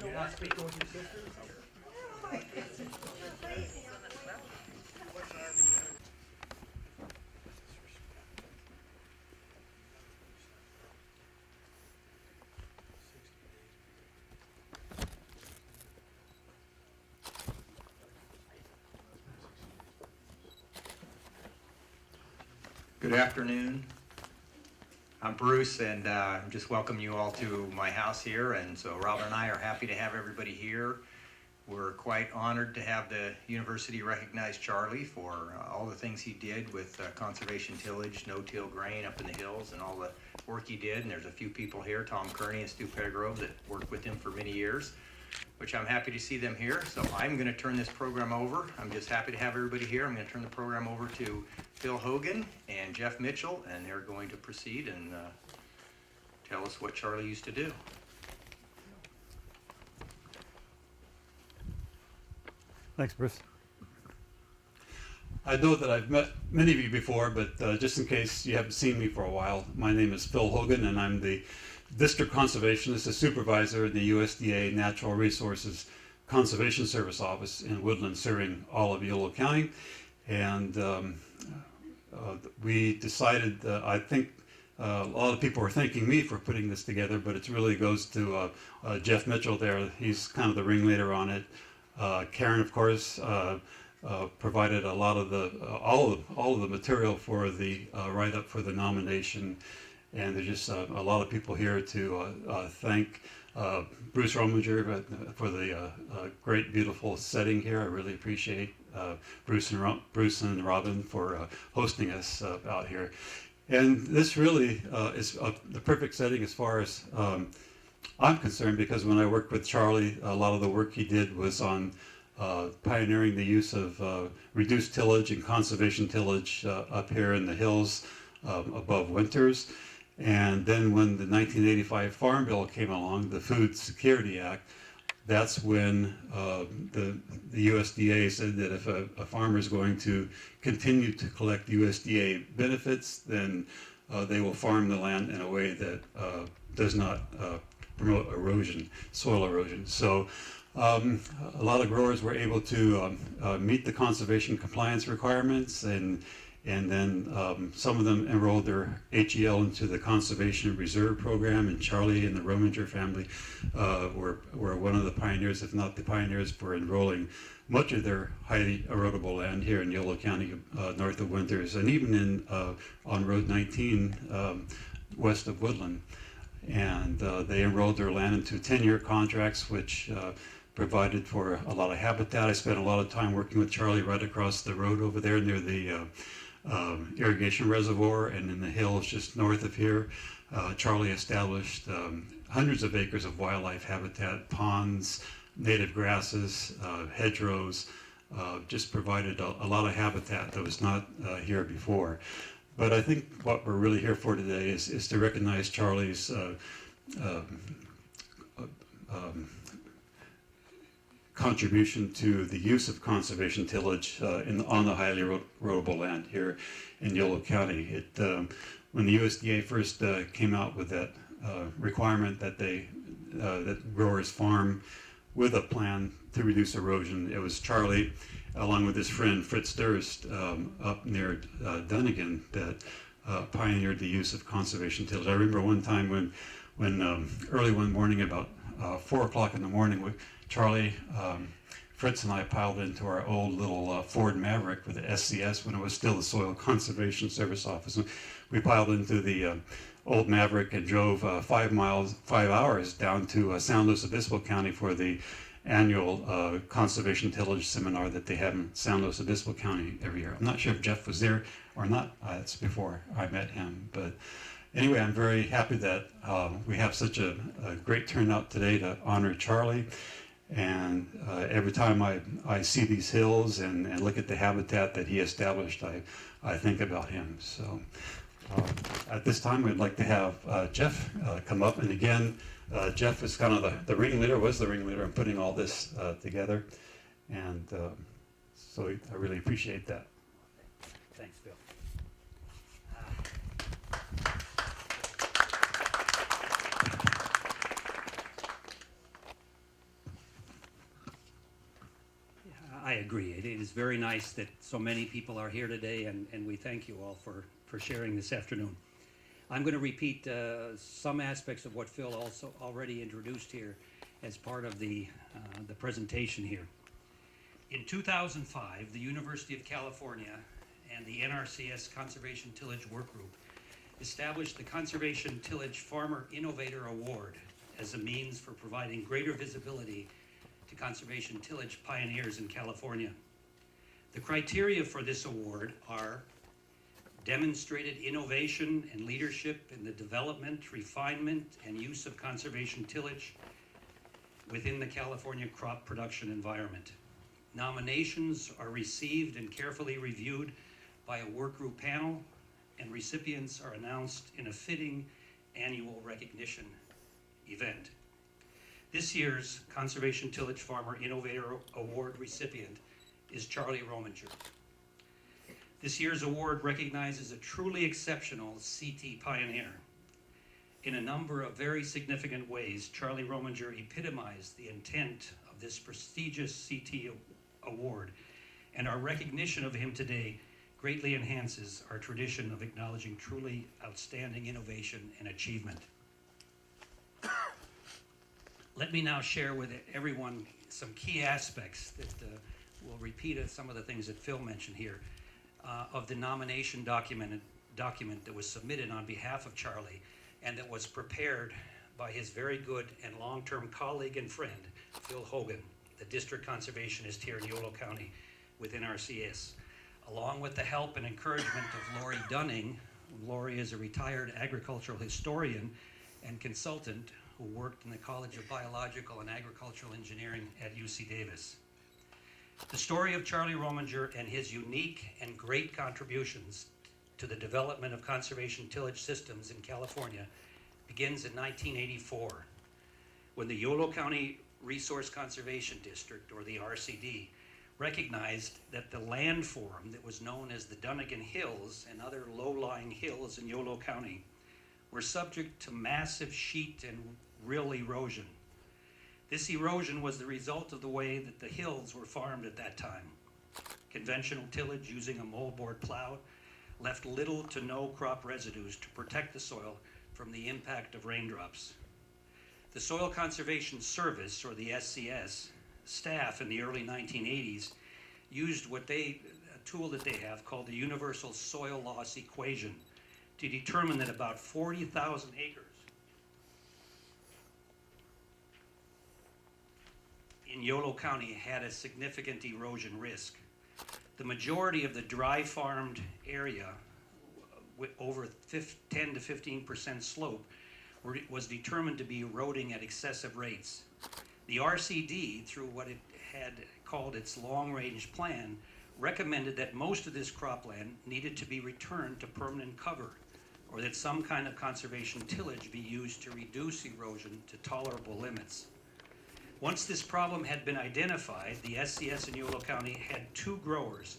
You're not speaking with your sisters? Good afternoon. I'm Bruce, and just welcome you all to my house here. And so Robert and I are happy to have everybody here. We're quite honored to have the university recognize Charlie for all the things he did with conservation tillage, no-till grain up in the hills, and all the work he did. And there's a few people here, Tom Kearney and Stu Pettigrove, that worked with him for many years, which I'm happy to see them here. So I'm going to turn this program over. I'm just happy to have everybody here. I'm going to turn the program over to Phil Hogan and Jeff Mitchell, and they're going to proceed and tell us what Charlie used to do. Thanks, Bruce. I know that I've met many of you before, but just in case you haven't seen me for a while, my name is Phil Hogan, and I'm the District Conservationist, a supervisor in the USDA Natural Resources Conservation Service office in Woodland, serving all of Yolo County. And we decided, I think a lot of people are thanking me for putting this together, but it really goes to Jeff Mitchell there. He's kind of the ringleader on it. Karen, of course, provided a lot of the all of the material for the write-up for the nomination, and there's just a lot of people here to thank Bruce Rominger for the great, beautiful setting here. I really appreciate Bruce and Robin for hosting us out here. And this really is the perfect setting as far as I'm concerned, because when I worked with Charlie, a lot of the work he did was on pioneering the use of reduced tillage and conservation tillage up here in the hills above winters. And then when the 1985 Farm Bill came along, the Food Security Act, that's when the USDA said that if a farmer is going to continue to collect USDA benefits, then they will farm the land in a way that does not promote erosion, soil erosion. So a lot of growers were able to meet the conservation compliance requirements, and then some of them enrolled their HEL into the Conservation Reserve Program, and Charlie and the Rominger family were one of the pioneers, if not the pioneers, for enrolling much of their highly erodible land here in Yolo County, north of Winters, and even in on Road 19 west of Woodland. And they enrolled their land into 10-year contracts, which provided for a lot of habitat. I spent a lot of time working with Charlie right across the road over there near the irrigation reservoir, and in the hills just north of here. Charlie established hundreds of acres of wildlife habitat, ponds, native grasses, hedgerows, just provided a lot of habitat that was not here before. But I think what we're really here for today is to recognize Charlie's contribution to the use of conservation tillage on the highly erodible land here in Yolo County. When the USDA first came out with that requirement that that growers farm with a plan to reduce erosion, it was Charlie, along with his friend Fritz Durst, up near Dunnigan, that pioneered the use of conservation tillage. I remember one time when early one morning, about 4 o'clock in the morning, Charlie, Fritz, and I piled into our old little Ford Maverick with the SCS when it was still the Soil Conservation Service office. We piled into the old Maverick and drove 5 hours down to San Luis Obispo County for the annual conservation tillage seminar that they have in San Luis Obispo County every year. I'm not sure if Jeff was there or not. That's before I met him. But anyway, I'm very happy that we have such a great turnout today to honor Charlie. And every time I see these hills and look at the habitat that he established, I think about him. So at this time, we'd like to have Jeff come up. And again, Jeff is kind of the ringleader, was the ringleader in putting all this together. And so I really appreciate that. Thanks, Bill. I agree. It is very nice that so many people are here today, and we thank you all for sharing this afternoon. I'm going to repeat some aspects of what Phil also already introduced here as part of the presentation here. In 2005, the University of California and the NRCS Conservation Tillage Work Group established the Conservation Tillage Farmer Innovator Award as a means for providing greater visibility to conservation tillage pioneers in California. The criteria for this award are demonstrated innovation and leadership in the development, refinement, and use of conservation tillage within the California crop production environment. Nominations are received and carefully reviewed by a work group panel, and recipients are announced in a fitting annual recognition event. This year's Conservation Tillage Farmer Innovator Award recipient is Charlie Rominger. This year's award recognizes a truly exceptional CT pioneer. In a number of very significant ways, Charlie Rominger epitomized the intent of this prestigious CT award, and our recognition of him today greatly enhances our tradition of acknowledging truly outstanding innovation and achievement. Let me now share with everyone some key aspects that will repeat some of the things that Phil mentioned here of the nomination document that was submitted on behalf of Charlie and that was prepared by his very good and long-term colleague and friend, Phil Hogan, the district conservationist here in Yolo County with NRCS, along with the help and encouragement of Lori Dunning. Lori is a retired agricultural historian and consultant who worked in the College of Biological and Agricultural Engineering at UC Davis. The story of Charlie Rominger and his unique and great contributions to the development of conservation tillage systems in California begins in 1984, when the Yolo County Resource Conservation District, or the RCD, recognized that the landform that was known as the Dunnigan Hills and other low-lying hills in Yolo County were subject to massive sheet and rill erosion. This erosion was the result of the way that the hills were farmed at that time. Conventional tillage using a moldboard plow left little to no crop residues to protect the soil from the impact of raindrops. The Soil Conservation Service, or the SCS, staff in the early 1980s used a tool that they have called the Universal Soil Loss Equation to determine that about 40,000 acres in Yolo County had a significant erosion risk. The majority of the dry farmed area with over 10 to 15% slope was determined to be eroding at excessive rates. The RCD, through what it had called its long-range plan, recommended that most of this cropland needed to be returned to permanent cover, or that some kind of conservation tillage be used to reduce erosion to tolerable limits. Once this problem had been identified, the SCS in Yolo County had two growers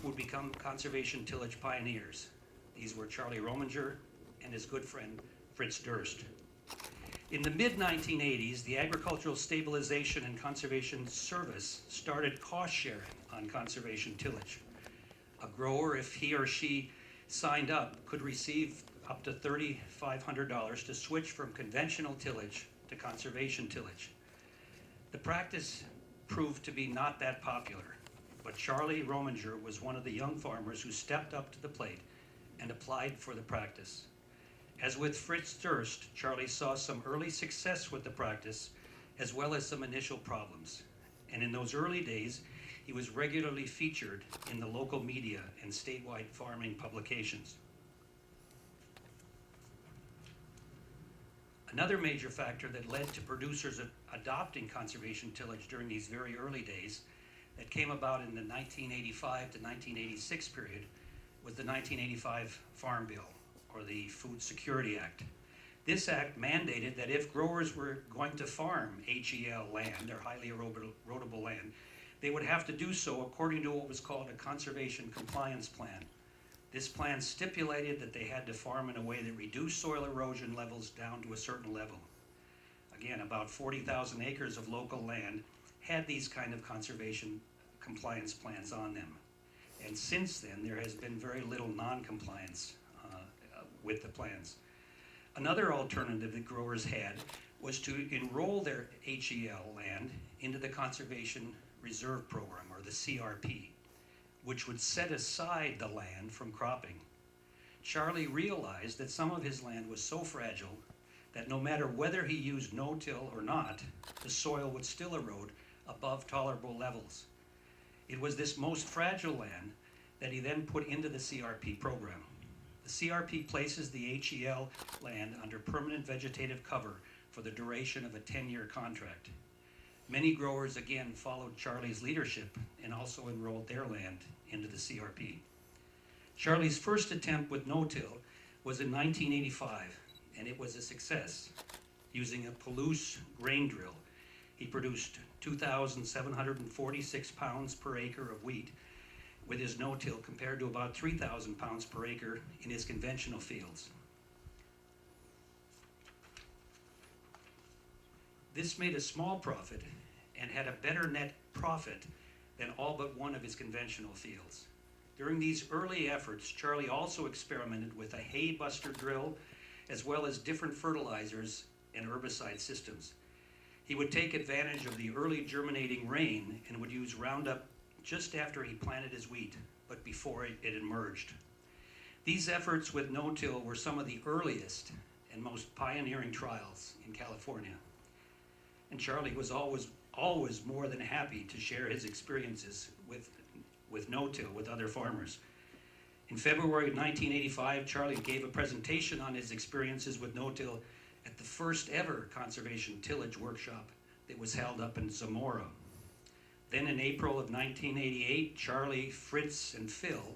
who would become conservation tillage pioneers. These were Charlie Rominger and his good friend Fritz Durst. In the mid-1980s, the Agricultural Stabilization and Conservation Service started cost sharing on conservation tillage. A grower, if he or she signed up, could receive up to $3,500 to switch from conventional tillage to conservation tillage. The practice proved to be not that popular, but Charlie Rominger was one of the young farmers who stepped up to the plate and applied for the practice. As with Fritz Durst, Charlie saw some early success with the practice, as well as some initial problems. And in those early days, he was regularly featured in the local media and statewide farming publications. Another major factor that led to producers adopting conservation tillage during these very early days that came about in the 1985 to 1986 period was the 1985 Farm Bill, or the Food Security Act. This act mandated that if growers were going to farm HEL land, or highly erodible land, they would have to do so according to what was called a conservation compliance plan. This plan stipulated that they had to farm in a way that reduced soil erosion levels down to a certain level. Again, about 40,000 acres of local land had these kind of conservation compliance plans on them. And since then, there has been very little non-compliance with the plans. Another alternative that growers had was to enroll their HEL land into the Conservation Reserve Program, or the CRP, which would set aside the land from cropping. Charlie realized that some of his land was so fragile that no matter whether he used no-till or not, the soil would still erode above tolerable levels. It was this most fragile land that he then put into the CRP program. The CRP places the HEL land under permanent vegetative cover for the duration of a 10-year contract. Many growers again followed Charlie's leadership and also enrolled their land into the CRP. Charlie's first attempt with no-till was in 1985, and it was a success. Using a Palouse grain drill, he produced 2,746 pounds per acre of wheat with his no-till, compared to about 3,000 pounds per acre in his conventional fields. This made a small profit and had a better net profit than all but one of his conventional fields. During these early efforts, Charlie also experimented with a hay buster drill, as well as different fertilizers and herbicide systems. He would take advantage of the early germinating rain and would use Roundup just after he planted his wheat, but before it emerged. These efforts with no-till were some of the earliest and most pioneering trials in California. And Charlie was always more than happy to share his experiences with no-till with other farmers. In February of 1985, Charlie gave a presentation on his experiences with no-till at the first ever conservation tillage workshop that was held up in Zamora. Then in April of 1988, Charlie, Fritz, and Phil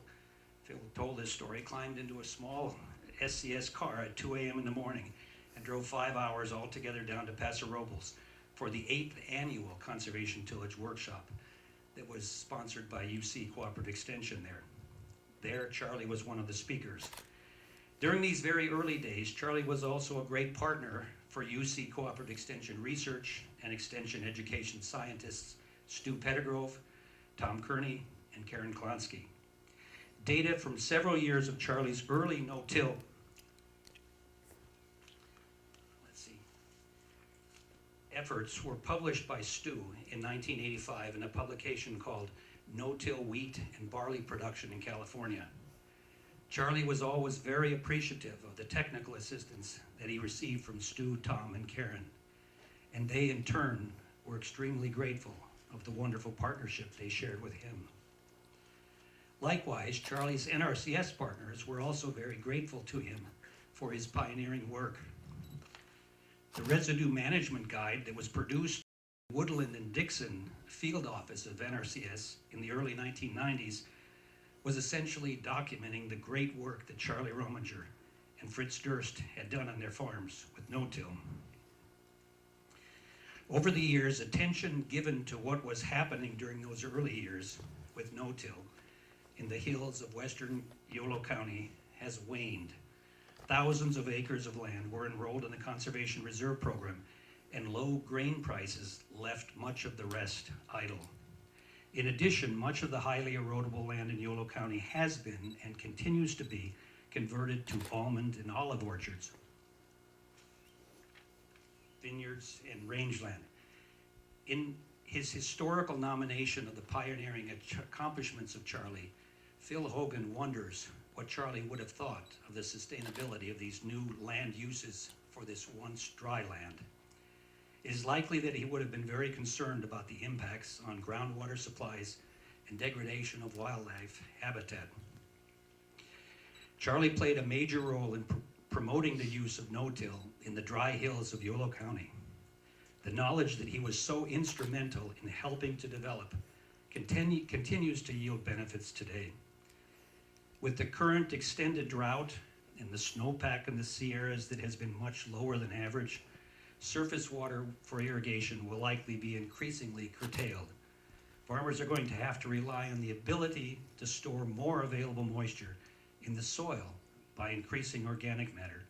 told this story, climbed into a small SCS car at 2 a.m. in the morning and drove 5 hours all together down to Paso Robles for the 8th annual Conservation Tillage Workshop that was sponsored by UC Cooperative Extension there. There, Charlie was one of the speakers. During these very early days, Charlie was also a great partner for UC Cooperative Extension research and extension education scientists Stu Pettigrove, Tom Kearney, and Karen Klonsky. Data from several years of Charlie's early no-till efforts were published by Stu in 1985 in a publication called No-Till Wheat and Barley Production in California. Charlie was always very appreciative of the technical assistance that he received from Stu, Tom, and Karen, and they in turn were extremely grateful of the wonderful partnership they shared with him. Likewise, Charlie's NRCS partners were also very grateful to him for his pioneering work. The residue management guide that was produced in the Woodland and Dixon field office of NRCS in the early 1990s was essentially documenting the great work that Charlie Rominger and Fritz Durst had done on their farms with no-till. Over the years, attention given to what was happening during those early years with no-till in the hills of western Yolo County has waned. Thousands of acres of land were enrolled in the Conservation Reserve Program, and low grain prices left much of the rest idle. In addition, much of the highly erodible land in Yolo County has been and continues to be converted to almond and olive orchards, vineyards, and rangeland. In his historical nomination of the pioneering accomplishments of Charlie, Phil Hogan wonders what Charlie would have thought of the sustainability of these new land uses for this once dry land. It is likely that he would have been very concerned about the impacts on groundwater supplies and degradation of wildlife habitat. Charlie played a major role in promoting the use of no-till in the dry hills of Yolo County. The knowledge that he was so instrumental in helping to develop continues to yield benefits today. With the current extended drought and the snowpack in the Sierras that has been much lower than average, surface water for irrigation will likely be increasingly curtailed. Farmers are going to have to rely on the ability to store more available moisture in the soil by increasing organic matter.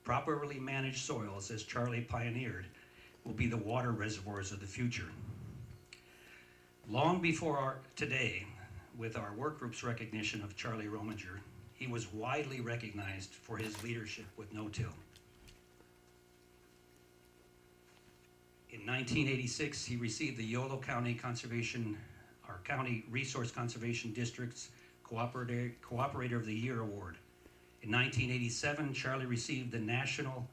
Properly managed soils, as Charlie pioneered, will be the water reservoirs of the future. Long before today, with our work group's recognition of Charlie Rominger, he was widely recognized for his leadership with no-till. In 1986, he received the Yolo County County Resource Conservation District's Cooperator of the Year Award. In 1987, Charlie received the National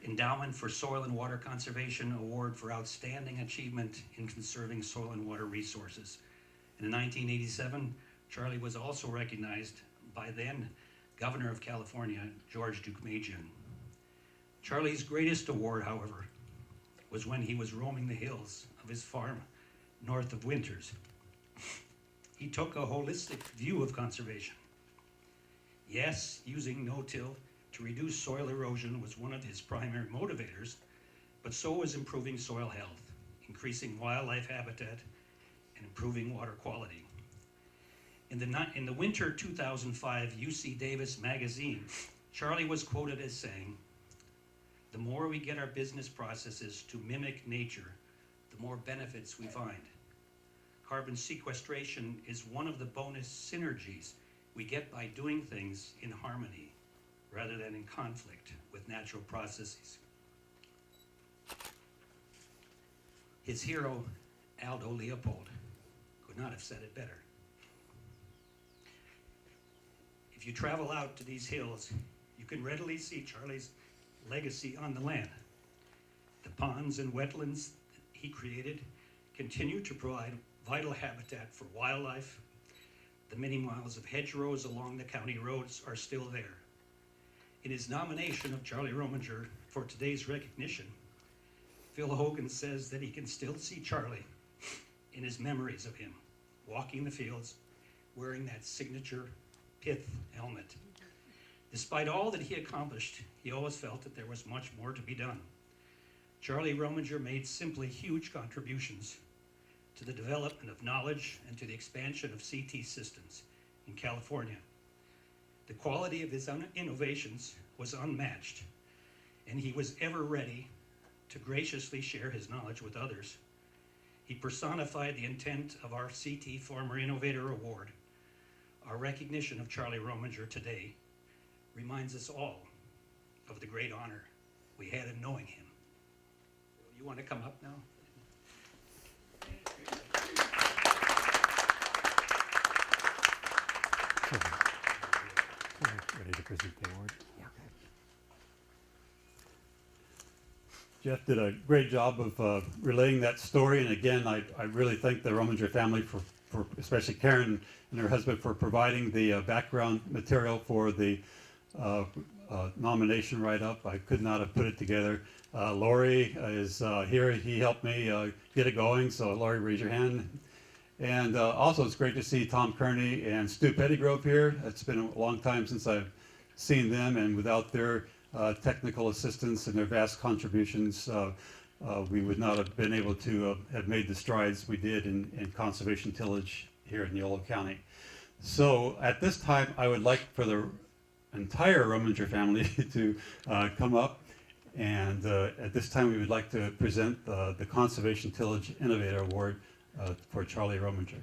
Endowment for Soil and Water Conservation Award for outstanding achievement in conserving soil and water resources. And in 1987, Charlie was also recognized by then Governor of California, George Deukmejian. Charlie's greatest award, however, was when he was roaming the hills of his farm north of Winters. He took a holistic view of conservation. Yes, using no-till to reduce soil erosion was one of his primary motivators, but so was improving soil health, increasing wildlife habitat, and improving water quality. In the winter 2005 UC Davis magazine, Charlie was quoted as saying, "The more we get our business processes to mimic nature, the more benefits we find. Carbon sequestration is one of the bonus synergies we get by doing things in harmony rather than in conflict with natural processes." His hero, Aldo Leopold, could not have said it better. If you travel out to these hills, you can readily see Charlie's legacy on the land. The ponds and wetlands he created continue to provide vital habitat for wildlife. The many miles of hedgerows along the county roads are still there. In his nomination of Charlie Rominger for today's recognition, Phil Hogan says that he can still see Charlie in his memories of him, walking the fields, wearing that signature pith helmet. Despite all that he accomplished, he always felt that there was much more to be done. Charlie Rominger made simply huge contributions to the development of knowledge and to the expansion of CT systems in California. The quality of his innovations was unmatched, and he was ever ready to graciously share his knowledge with others. He personified the intent of our CT Farmer Innovator Award. Our recognition of Charlie Rominger today reminds us all of the great honor we had in knowing him. You want to come up now? Ready to present the award? Jeff did a great job of relaying that story, and again, I really thank the Rominger family for especially Karen and her husband for providing the background material for the nomination write-up. I could not have put it together. Lori is here. He helped me get it going, so Lori, raise your hand. And also, it's great to see Tom Kearney and Stu Pettygrove here. It's been a long time since I've seen them, and without their technical assistance and their vast contributions, we would not have been able to have made the strides we did in conservation tillage here in Yolo County. So at this time, I would like for the entire Rominger family to come up. And at this time, we would like to present the Conservation Tillage Innovator Award for Charlie Rominger.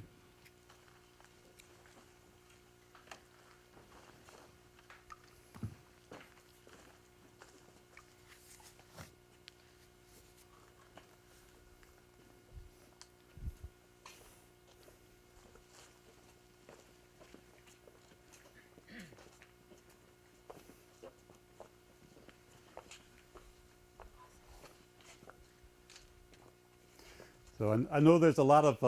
So I know there's a lot of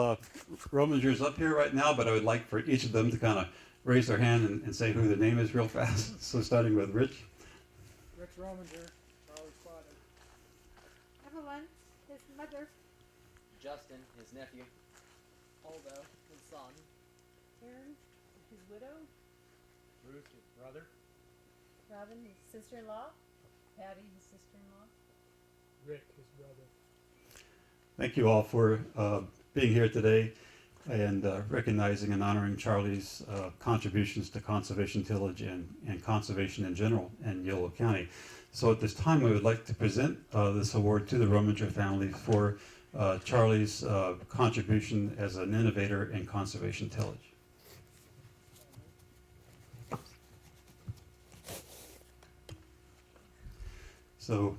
Romingers up here right now, but I would like for each of them to kind of raise their hand and say who the name is real fast. So starting with Rich. Rich Rominger, Charlie Spotted. Evelyn, his mother. Justin, his nephew. Aldo, his son. Karen, his widow. Bruce, his brother. Robin, his sister-in-law. Patty, his sister-in-law. Rick, his brother. Thank you all for being here today and recognizing and honoring Charlie's contributions to conservation tillage and conservation in general in Yolo County. So at this time, I would like to present this award to the Rominger family for Charlie's contribution as an innovator in conservation tillage. So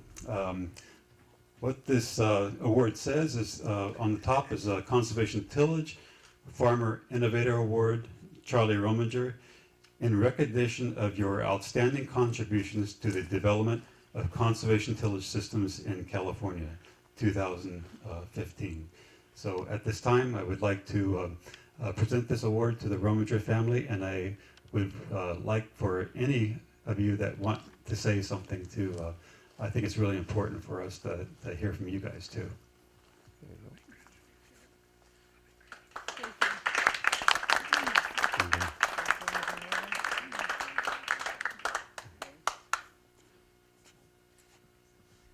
what this award says is on the top is Conservation Tillage Farmer Innovator Award, Charlie Rominger, in recognition of your outstanding contributions to the development of conservation tillage systems in California, 2015. So at this time, I would like to present this award to the Rominger family, and I would like for any of you that want to say something to, I think it's really important for us to hear from you guys too.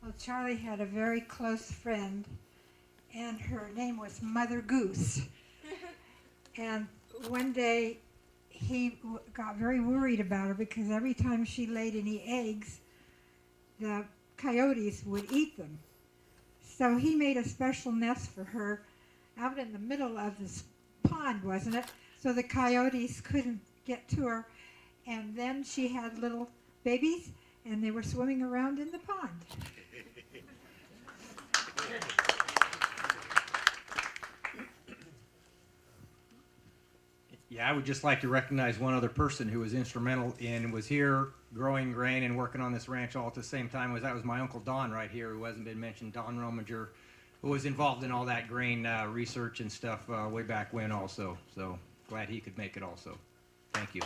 Well, Charlie had a very close friend, and her name was Mother Goose. And one day, he got very worried about her because every time she laid any eggs, the coyotes would eat them. So he made a special nest for her out in the middle of this pond, wasn't it? So the coyotes couldn't get to her. And then she had little babies, and they were swimming around in the pond. Yeah, I would just like to recognize one other person who was instrumental was here growing grain and working on this ranch all at the same time. That was my Uncle Don right here, who hasn't been mentioned, Don Rominger, who was involved in all that grain research and stuff way back when also. So glad he could make it also. Thank you.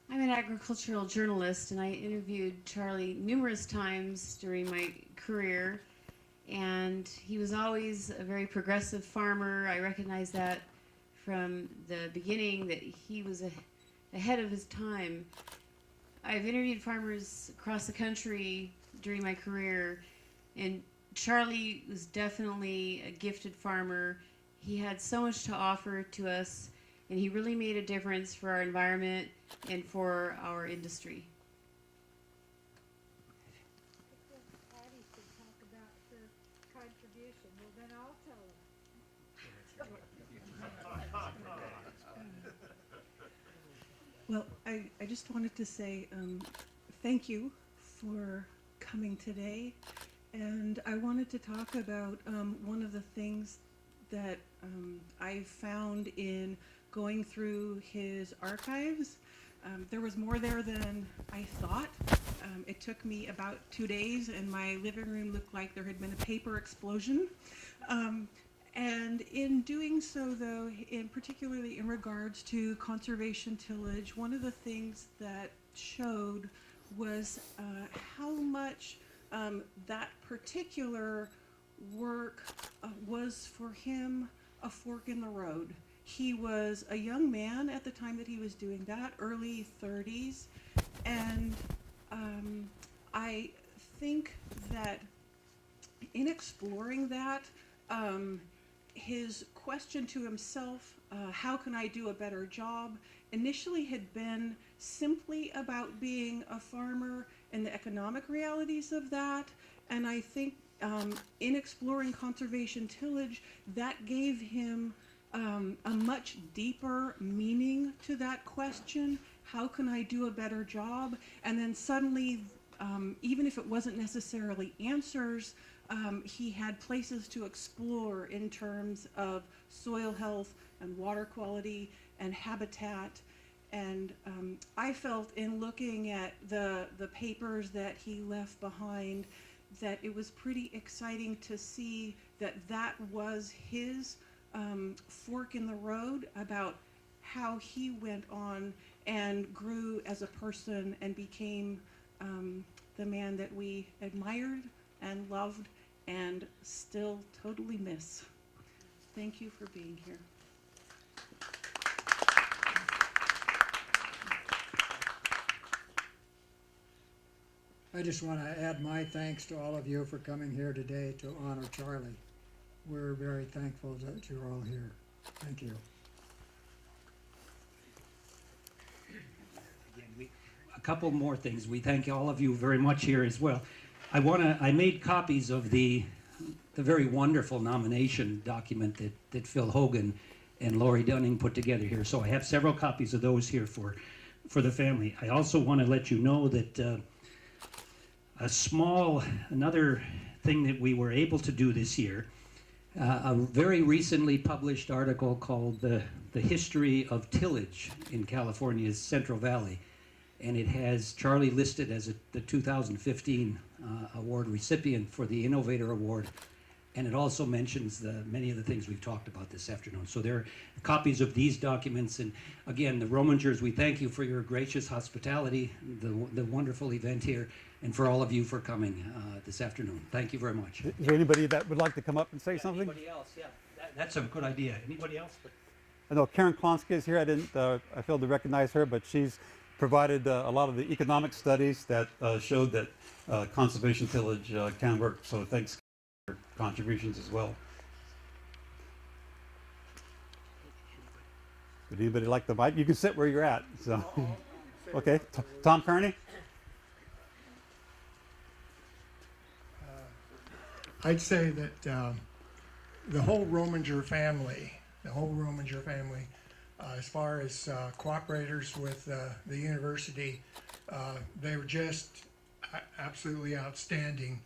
I'm an agricultural journalist, and I interviewed Charlie numerous times during my career, and he was always a very progressive farmer. I recognize that from the beginning, that he was ahead of his time. I've interviewed farmers across the country during my career, and Charlie was definitely a gifted farmer. He had so much to offer to us, and he really made a difference for our environment and for our industry. Patty should talk about her contribution. Well, then I'll tell her. Well, I just wanted to say thank you for coming today. And I wanted to talk about one of the things that I found in going through his archives. There was more there than I thought. It took me about 2 days, and my living room looked like there had been a paper explosion. And in doing so, though, particularly in regards to conservation tillage, one of the things that showed was how much that particular work was for him a fork in the road. He was a young man at the time that he was doing that, early 30s, and I think that in exploring that, his question to himself, how can I do a better job, initially had been simply about being a farmer and the economic realities of that. And I think in exploring conservation tillage, that gave him a much deeper meaning to that question. How can I do a better job? And then suddenly, even if it wasn't necessarily answers, he had places to explore in terms of soil health and water quality and habitat. And I felt in looking at the papers that he left behind that it was pretty exciting to see that that was his fork in the road about how he went on and grew as a person and became the man that we admired and loved and still totally miss. Thank you for being here. I just want to add my thanks to all of you for coming here today to honor Charlie. We're very thankful that you're all here. Thank you. couple more things. We thank all of you very much here as well. I made copies of the very wonderful nomination document that Phil Hogan and Lori Dunning put together here. So I have several copies of those here for the family. I also want to let you know that another thing that we were able to do this year, a very recently published article called The History of Tillage in California's Central Valley. And it has Charlie listed as the 2015 award recipient for the Innovator Award. And it also mentions many of the things we've talked about this afternoon. So there are copies of these documents. And again, the Romangers, we thank you for your gracious hospitality, the wonderful event here, and for all of you for coming this afternoon. Thank you very much. Is there anybody that would like to come up and say something? Anybody else? Yeah, that's a good idea. Anybody else? I know Karen Klonsky is here. I failed to recognize her, but she's provided a lot of the economic studies that showed that conservation tillage can work. So thanks for your contributions as well. Would anybody like the mic? You can sit where you're at. So, okay, Tom Kearney. I'd say that the whole Rominger family, as far as cooperators with the university, they were just absolutely outstanding,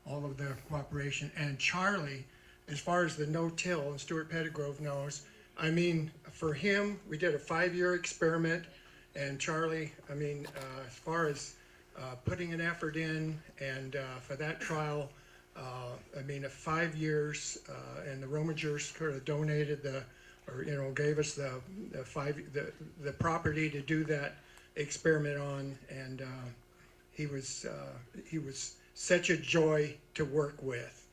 all of the cooperation. And Charlie, as far as the no-till, and Stuart Pettigrove knows, I mean, for him, we did a 5-year experiment, and Charlie, I mean, as far as putting an effort in, and for that trial, I mean, 5 years, and the Romangers sort of donated gave us the property to do that experiment on, and he was such a joy to work with,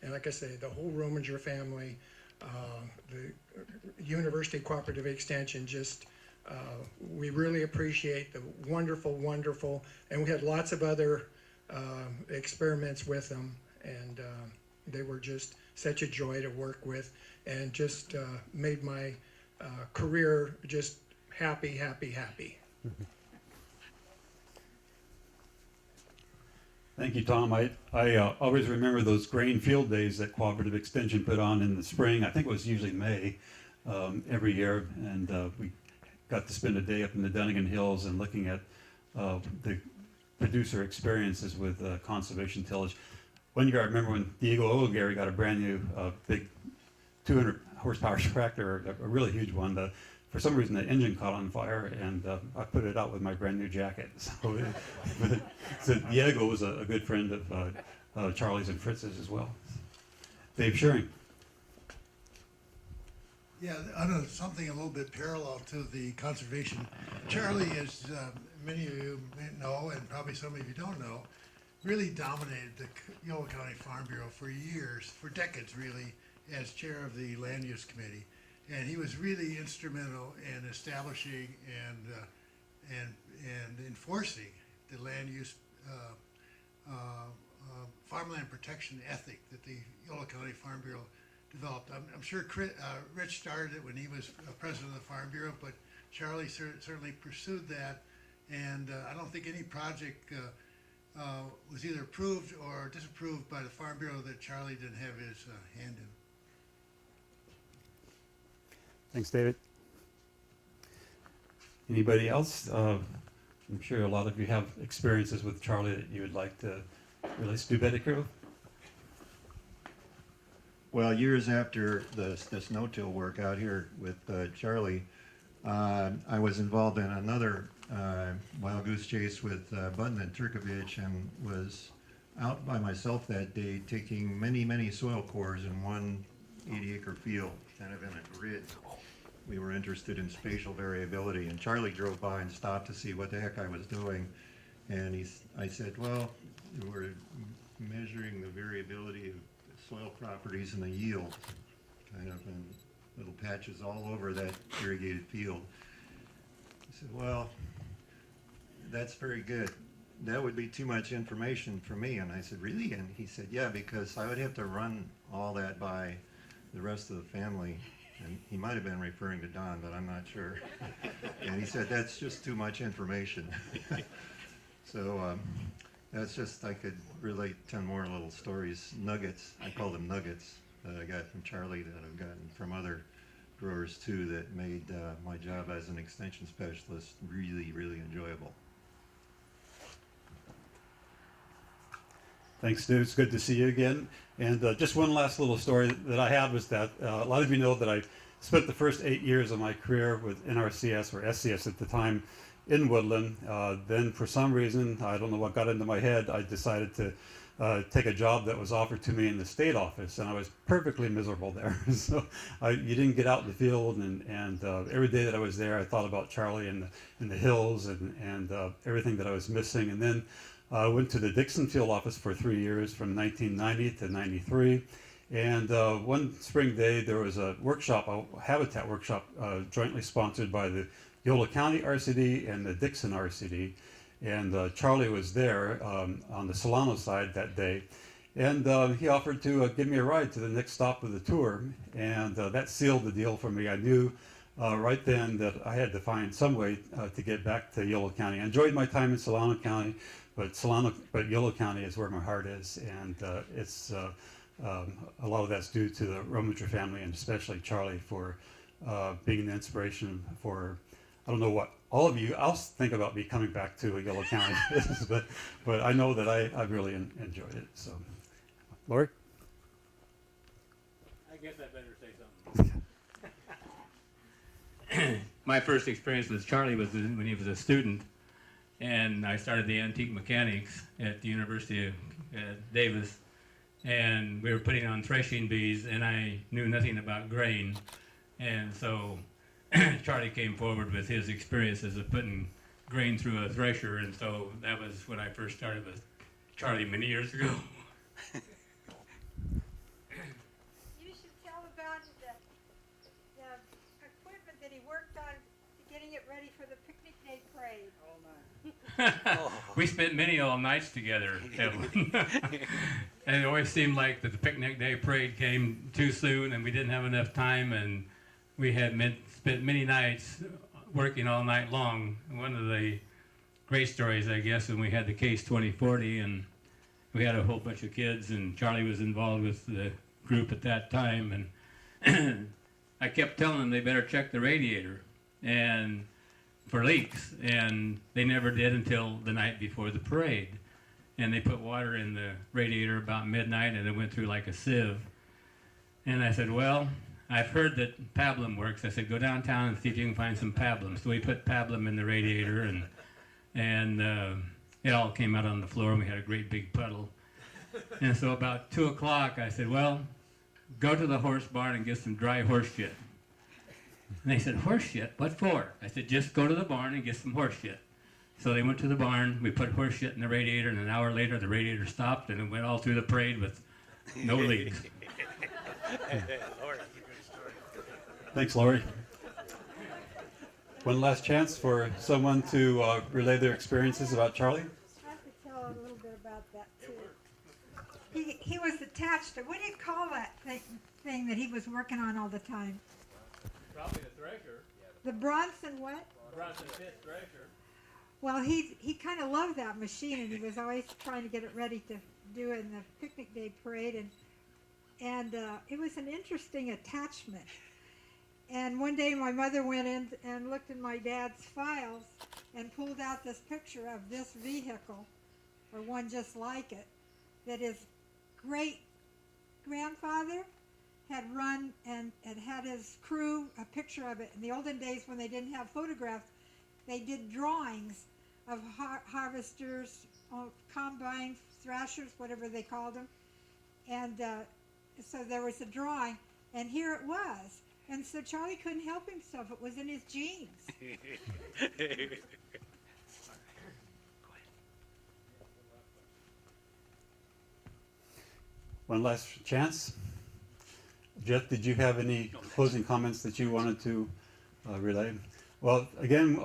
And like I say, the whole Rominger family, the University Cooperative Extension, just we really appreciate the wonderful, and we had lots of other experiments with them, and they were just such a joy to work with, and just made my career just happy. Thank you, Tom. I always remember those grain field days that Cooperative Extension put on in the spring. I think it was usually May every year, and we got to spend a day up in the Dunnigan Hills and looking at the producer experiences with conservation tillage. One year I remember when Diego Ogary got a brand new big 200 horsepower tractor, a really huge one. For some reason the engine caught on fire, and I put it out with my brand new jacket. So Diego was a good friend of Charlie's and Fritz's as well. Dave Shearing. Yeah, I know something a little bit parallel to the conservation. Charlie, as many of you may know, and probably some of you don't know, really dominated the Yolo County Farm Bureau for years, for decades really, as chair of the Land Use Committee. And he was really instrumental in establishing and enforcing the land use farmland protection ethic that the Yolo County Farm Bureau developed. I'm sure Rich started it when he was president of the Farm Bureau, but Charlie certainly pursued that, and I don't think any project was either approved or disapproved by the Farm Bureau that Charlie didn't have his hand in. Thanks, David. Anybody else? I'm sure a lot of you have experiences with Charlie that you would like to really do better. Well, years after this no-till work out here with Charlie, I was involved in another wild goose chase with Budden and Turkovich, and was out by myself that day taking many soil cores in one 80-acre field, kind of in a grid. We were interested in spatial variability, and Charlie drove by and stopped to see what the heck I was doing, and I said, well, we're measuring the variability of soil properties and the yield, kind of in little patches all over that irrigated field. He said, well, that's very good. That would be too much information for me. And I said, really? And he said, yeah, because I would have to run all that by the rest of the family And he might have been referring to Don, but I'm not sure. And he said, that's just too much information. So that's just, I could relate 10 more little stories, nuggets, I call them nuggets, that I got from Charlie, that I've gotten from other growers too, that made my job as an extension specialist really, really enjoyable. Thanks, Stu. It's good to see you again. And just one last little story that I had was that a lot of you know that I spent the first 8 years of my career with NRCS, or SCS at the time, in Woodland. Then for some reason, I don't know what got into my head, I decided to take a job that was offered to me in the state office, and I was perfectly miserable there. So you didn't get out in the field, and every day that I was there, I thought about Charlie and the hills and everything that I was missing. And then I went to the Dixon field office for 3 years, from 1990 to 93. And one spring day, there was a workshop, a habitat workshop, jointly sponsored by the Yola County RCD and the Dixon RCD. And Charlie was there on the Solano side that day. And he offered to give me a ride to the next stop of the tour. And that sealed the deal for me. I knew right then that I had to find some way to get back to Yola County. I enjoyed my time in Solano County, but Yola County is where my heart is. And it's a lot of that's due to the Rominger family, and especially Charlie, for being an inspiration for, I don't know what all of you else think about me coming back to Yola County, but I know that I really enjoyed it. So, Lori? I guess I better say something. My first experience with Charlie was when he was a student, and I started the antique mechanics at the University of Davis, and we were putting on threshing bees, and I knew nothing about grain, and so Charlie came forward with his experiences of putting grain through a thresher, and so that was when I first started with Charlie many years ago. You should tell about the equipment that he worked on, getting it ready for the picnic day parade. We spent many all nights together, Evelyn. And it always seemed like that the picnic day parade came too soon, and we didn't have enough time, and we had spent many nights working all night long. One of the great stories, I guess, when we had the Case 2040, and we had a whole bunch of kids, and Charlie was involved with the group at that time, and I kept telling them they better check the radiator and for leaks, and they never did until the night before the parade. And they put water in the radiator about midnight, and it went through like a sieve. And I said, well, I've heard that pablum works. I said, go downtown and see if you can find some pablum. So we put pablum in the radiator, and it all came out on the floor, and we had a great big puddle. And so about 2 o'clock, I said, well, go to the horse barn and get some dry horse shit. And they said, horse shit? What for? I said, just go to the barn and get some horse shit. So they went to the barn, we put horse shit in the radiator, and an hour later the radiator stopped, and it went all through the parade with no leaks. Thanks, Lori. One last chance for someone to relay their experiences about Charlie. I have to tell a little bit about that too. He was attached to, what do you call that thing that he was working on all the time? Probably the thresher. The Bronson what? Bronson Pit thresher. Well, he kind of loved that machine, and he was always trying to get it ready to do in the picnic day parade, and it was an interesting attachment. And one day my mother went in and looked in my dad's files and pulled out this picture of this vehicle, or one just like it, that his great-grandfather had run and had his crew, a picture of it. In the olden days when they didn't have photographs, they did drawings of harvesters, combine thrashers, whatever they called them. And so there was a drawing, and here it was. And so Charlie couldn't help himself. It was in his genes. One last chance. Jeff, did you have any closing comments that you wanted to relay? Well, again,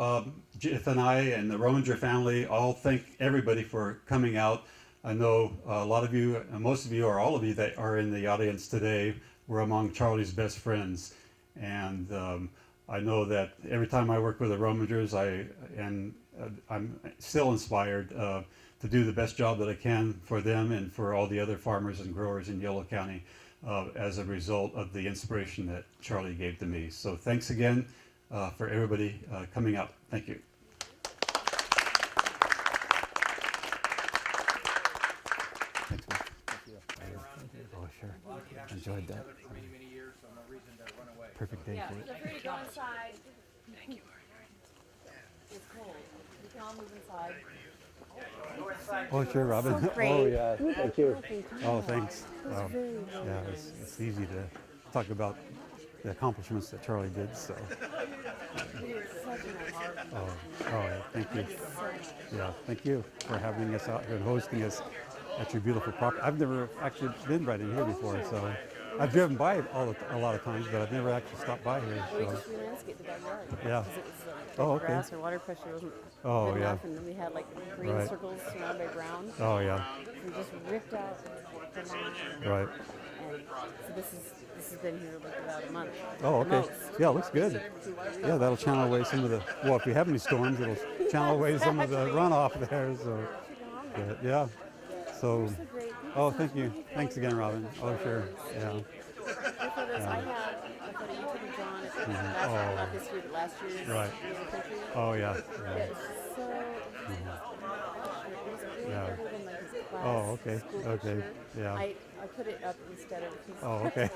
Jeff and I and the Rominger family all thank everybody for coming out. I know a lot of you, most of you, or all of you that are in the audience today were among Charlie's best friends. And I know that every time I work with the Romagers, I'm still inspired to do the best job that I can for them and for all the other farmers and growers in Yolo County as a result of the inspiration that Charlie gave to me. So thanks again for everybody coming out. Thank you. Thanks, Mike. Oh, sure. Enjoyed that. Perfect day Yeah, for it. feel free to go inside. Thank you. It's cold. You can all move inside. Oh, sure, Robin. So great. Oh, yeah. Thank you. Thank you. Oh, thanks. It was very, very Yeah, it's easy to talk about the accomplishments that Charlie did. So. Oh, yeah. Thank you. Yeah, thank you for having us out here and hosting us at your beautiful property. I've never actually been right in here before, so I've driven by a lot of times, but I've never actually stopped by here. We So. just re-landscaped the backyard. Yeah. Because it was Oh, okay. grass, our water pressure wasn't Oh, good yeah. enough, and then we had like green Right. circles surrounded by brown. Oh, yeah. We just ripped out the lawn. Right. And so this has been here like about a month. Oh, at okay. most. Yeah, it looks good. Yeah, that'll channel away some of the, well, if we have any storms, it'll channel away some of the runoff there, so. Yeah. So, oh, thank you. Thanks again, Robin. Oh, sure. Yeah. The photos I have, a photo you took of John, it's last year, Oh. not this year, but last year's Right. Year of Country. Oh, yeah. Yeah, Yeah. it's so, it was way Yeah. better than like his class Oh, okay. school Okay. picture. Yeah. I put it up instead of his Oh, okay.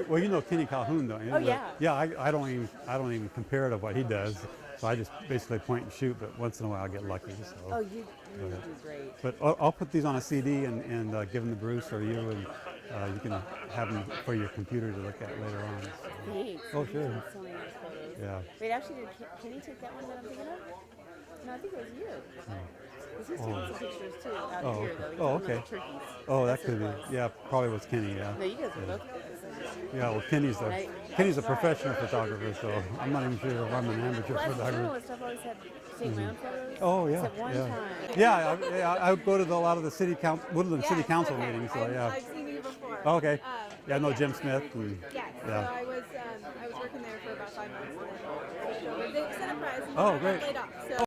Well, you know Kenny Calhoun, don't you? Oh, yeah. Yeah, I don't even compare to what he does. So I just basically point and shoot, but once in a while I get lucky. So. Oh, you do great. But I'll put these on a CD and give them to Bruce or you, and you can have them for your computer to look at later on. So. Thanks. Oh, sure. You took so many nice photos. Yeah. Wait, actually, did Kenny take that one that I'm thinking of? No, I think it was you. Because he's taking some pictures too out Oh, here, okay. though. He's Oh, on the okay. turkeys. Oh, that That's could what it be. was. Yeah, probably was Kenny. Yeah. No, you guys were Yeah. both good. Yeah, well, Kenny's Right. a professional photographer, so I'm not even sure if I'm an amateur Well, as a photographer. journalist, I've always had to take my own photos. Oh, yeah. Except one yeah. time. Yeah, I would go to a lot of the city council, Woodland City Council meetings. So yeah. I've seen you before. Oh, okay. Yeah, I know Jim Smith. And, Yes. yeah. So I was working there for about 5 months. And they extended prize. And Oh, I got great. laid off. So